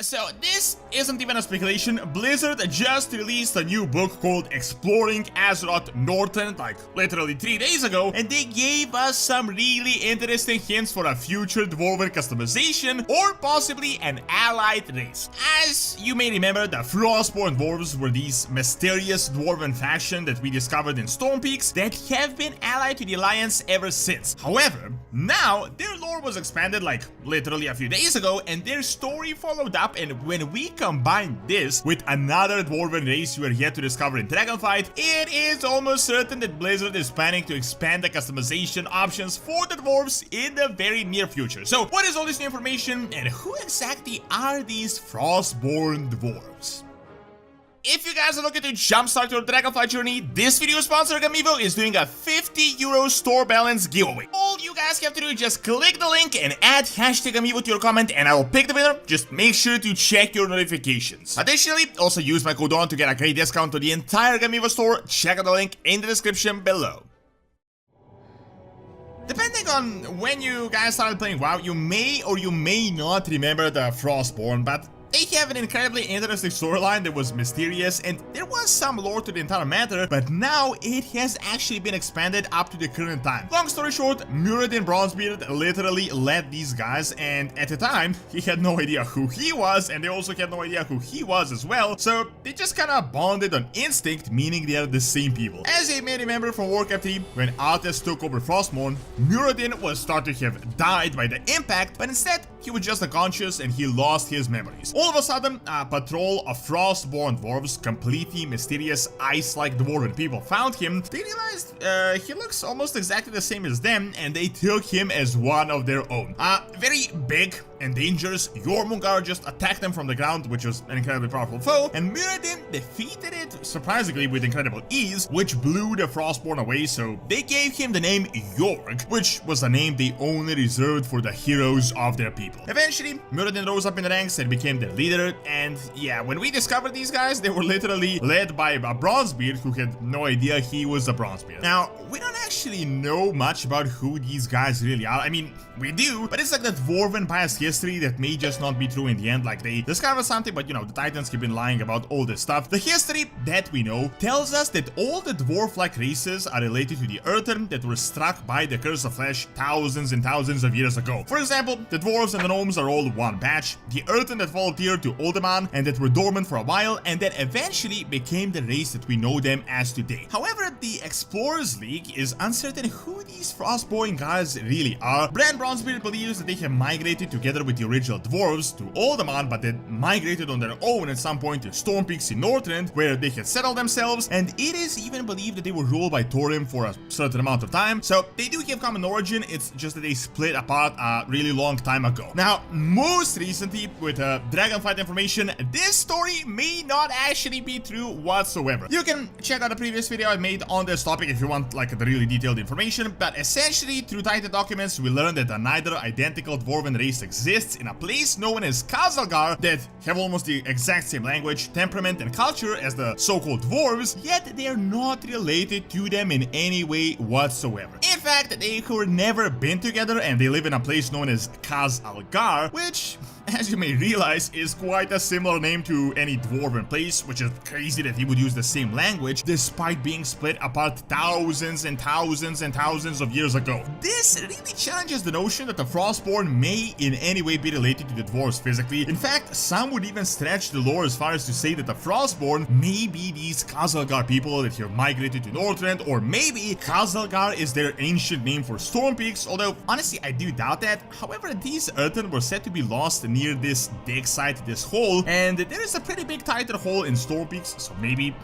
So this isn't even a speculation. Blizzard just released a new book called Exploring Azeroth Northrend, like literally 3 days ago, and they gave us some really interesting hints for a future dwarven customization or possibly an allied race. As you may remember, the FROSTBORN dwarves were these mysterious dwarven faction that we discovered in Storm Peaks that have been allied to the Alliance ever since. However, now their lore was expanded like literally a few days ago, and their story followed up. And when we combine this with another dwarven race we are yet to discover in Dragonflight, it is almost certain that Blizzard is planning to expand the customization options for the dwarves in the very near future. So what is all this new information, and who exactly are these FROSTBORN dwarves? If you guys are looking to jumpstart your Dragonflight journey, this video sponsor Gamivo is doing a €50 store balance giveaway. All you guys have to do is just click the link and add hashtag Gamivo to your comment, and I will pick the winner. Just make sure to check your notifications. Additionally, also use my code ON to get a great discount to the entire Gamivo store. Check out the link in the description below. Depending on when you guys started playing WoW, you may or you may not remember the FROSTBORN, but they have an incredibly interesting storyline that was mysterious, and there was some lore to the entire matter, but now it has actually been expanded up to the current time. Long story short, Muradin Bronzebeard literally led these guys, and at the time, he had no idea who he was, and they also had no idea who he was as well, so they just kinda bonded on instinct, meaning they are the same people. As you may remember from Warcraft 3, when Altes took over FROSTBORN, Muradin was thought to have died by the impact, but instead, he was just unconscious and he lost his memories. All of a sudden, a patrol of FROSTBORN dwarves, completely mysterious ice-like dwarven people, found him. They realized he looks almost exactly the same as them, and they took him as one of their own. Very big and dangerous, Jormungandr just attacked them from the ground, which was an incredibly powerful foe, and Muradin defeated it surprisingly with incredible ease, which blew the FROSTBORN away, so they gave him the name Jorg, which was a name they only reserved for the heroes of their people. Eventually, Muradin rose up in the ranks and became their leader, and yeah, when we discovered these guys, they were literally led by a Bronzebeard who had no idea he was a Bronzebeard. Now, we don't actually know much about who these guys really are. I mean, we do, but it's like that dwarven past history that may just not be true in the end. Like, they discovered something, but you know, the Titans keep been lying about all this stuff. The history that we know tells us that all the dwarf-like races are related to the Earthen that were struck by the Curse of Flesh thousands and thousands of years ago. For example, the dwarves and the gnomes are all one batch, the Earthen that volunteered to Uldaman and that were dormant for a while, and that eventually became the race that we know them as today. However, the Explorers League is uncertain who these FROSTBORN guys really are. Brand Bronzebeard believes that they have migrated together with the original dwarves to Uldaman, but they migrated on their own at some point to Storm Peaks in Northrend, where they had settled themselves, and it is even believed that they were ruled by Thorim for a certain amount of time. So they do have common origin, it's just that they split apart a really long time ago. Now, most recently, with Dragonflight information, this story may not actually be true whatsoever. You can check out the previous video I made on this topic if you want like the really detailed information, but essentially through Titan documents we learned that another identical dwarven race exists in a place known as Khaz'Algar that have almost the exact same language, temperament, and culture as the so-called dwarves, yet they are not related to them in any way whatsoever. In fact, they were never been together, and they live in a place known as Kaz Algar, which, as you may realize, is quite a similar name to any dwarven place, which is crazy that he would use the same language despite being split apart thousands and thousands and thousands of years ago. This really challenges the notion that the FROSTBORN may in any way be related to the dwarves physically. In fact, some would even stretch the lore as far as to say that the FROSTBORN may be these Khaz'Algar people that have migrated to Northrend, or maybe Khaz'Algar is their ancient name for Storm Peaks, although honestly I do doubt that. However, these Earthen were said to be lost near this dig site, this hole, and there is a pretty big Titan hole in Storm Peaks, so maybe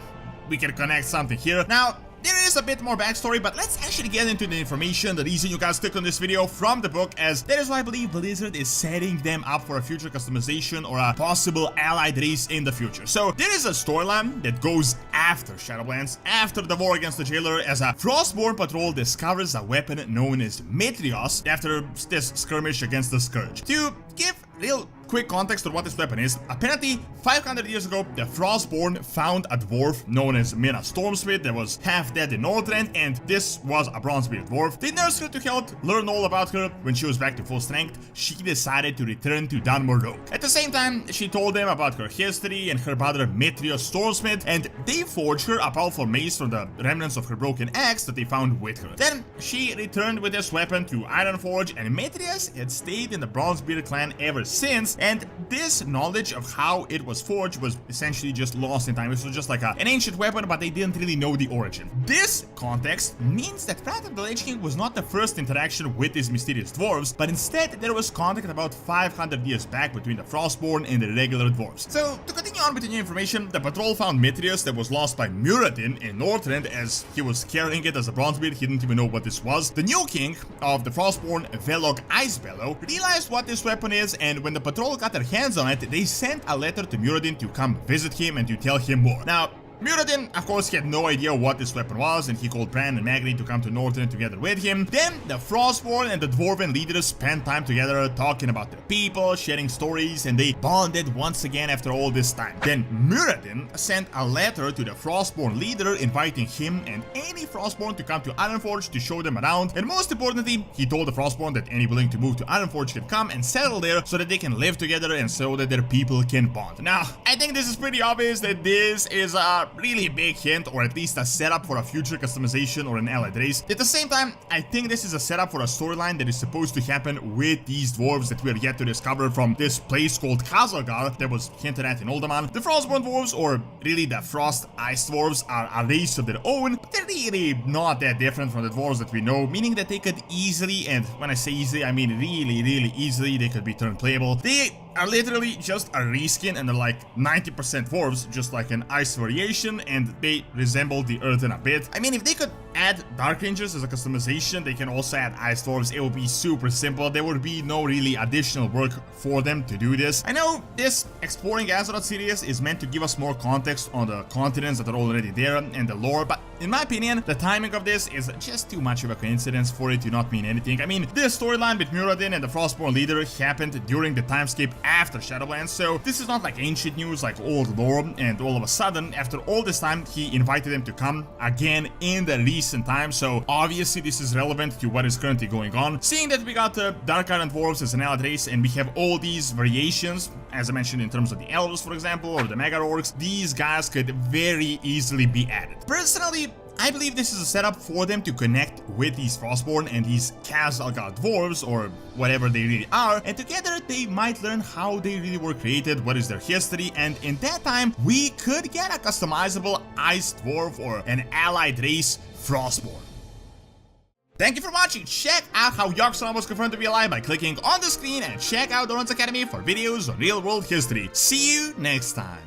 we can connect something here. Now, there is a bit more backstory, but let's actually get into the information, the reason you guys clicked on this video from the book, as that is why I believe Blizzard is setting them up for a future customization or a possible allied race in the future. So there is a storyline that goes after Shadowlands, after the war against the Jailer, as a FROSTBORN patrol discovers a weapon known as Metrios after this skirmish against the Scourge. To give real quick context on what this weapon is. Apparently, 500 years ago, the Frostborn found a dwarf known as Mina Stormsmith that was half dead in Northrend, and this was a Bronzebeard dwarf. They nursed her to health, learn all about her. When she was back to full strength, she decided to return to Dunmore. At the same time, she told them about her history and her brother Metrios Stormsmith, and they forged her a powerful mace from the remnants of her broken axe that they found with her. Then she returned with this weapon to Ironforge, and Metrios had stayed in the Bronzebeard clan ever since, and this knowledge of how it was forged was essentially just lost in time. This was just like an ancient weapon, but they didn't really know the origin. This context means that Wrath of the Lich King was not the first interaction with these mysterious dwarves, but instead there was contact about 500 years back between the Frostborn and the regular dwarves. So, to continue on with the new information, the patrol found Metrios that was lost by Muradin in Northrend as he was carrying it as a Bronzebeard. He didn't even know what this was. The new king of the Frostborn, Velog Icebellow, realized what this weapon is, and when the patrol got their hands on it, they sent a letter to Muradin to come visit him and to tell him more. Now, Muradin, of course, had no idea what this weapon was, and he called Bran and Magni to come to Northrend together with him. Then, the Frostborn and the dwarven leaders spent time together talking about their people, sharing stories, and they bonded once again after all this time. Then, Muradin sent a letter to the Frostborn leader inviting him and any Frostborn to come to Ironforge to show them around, and most importantly, he told the Frostborn that any willing to move to Ironforge can come and settle there so that they can live together and so that their people can bond. Now, I think this is pretty obvious that this is a really big hint, or at least a setup for a future customization or an allied race. At the same time, I think this is a setup for a storyline that is supposed to happen with these dwarves that we are yet to discover from this place called Khaz'Algar that was hinted at in Uldaman. The Frostborn dwarves, or really the Frost Ice dwarves, are a race of their own, but they're really not that different from the dwarves that we know, meaning that they could easily, and when I say easily, I mean really easily, they could be turned playable. They are literally just a reskin, and they're like 90% dwarves, just like an ice variation, and they resemble the earthen a bit. I mean, if they could add Dark Rangers as a customization, they can also add ice dwarves. It would be super simple. There would be no really additional work for them to do this. I know this Exploring Azeroth series is meant to give us more context on the continents that are already there and the lore, but in my opinion, the timing of this is just too much of a coincidence for it to not mean anything. I mean, this storyline with Muradin and the Frostborn leader happened during the timescape after Shadowlands, so this is not like ancient news like old lore, and all of a sudden, after all this time, he invited them to come again in the recent time, so obviously this is relevant to what is currently going on. Seeing that we got the Dark Iron Dwarves as an allied race, and we have all these variations, as I mentioned in terms of the Elves, for example, or the Mega Orcs, these guys could very easily be added. Personally, I believe this is a setup for them to connect with these Frostborn and these Kaz Algar dwarves, or whatever they really are, and together they might learn how they really were created, what is their history, and in that time we could get a customizable ice dwarf or an allied race Frostborn. Thank you for watching. Check out how Yogg-Saron was confirmed to be alive by clicking on the screen, and check out Doran's Academy for videos on real world history. See you next time.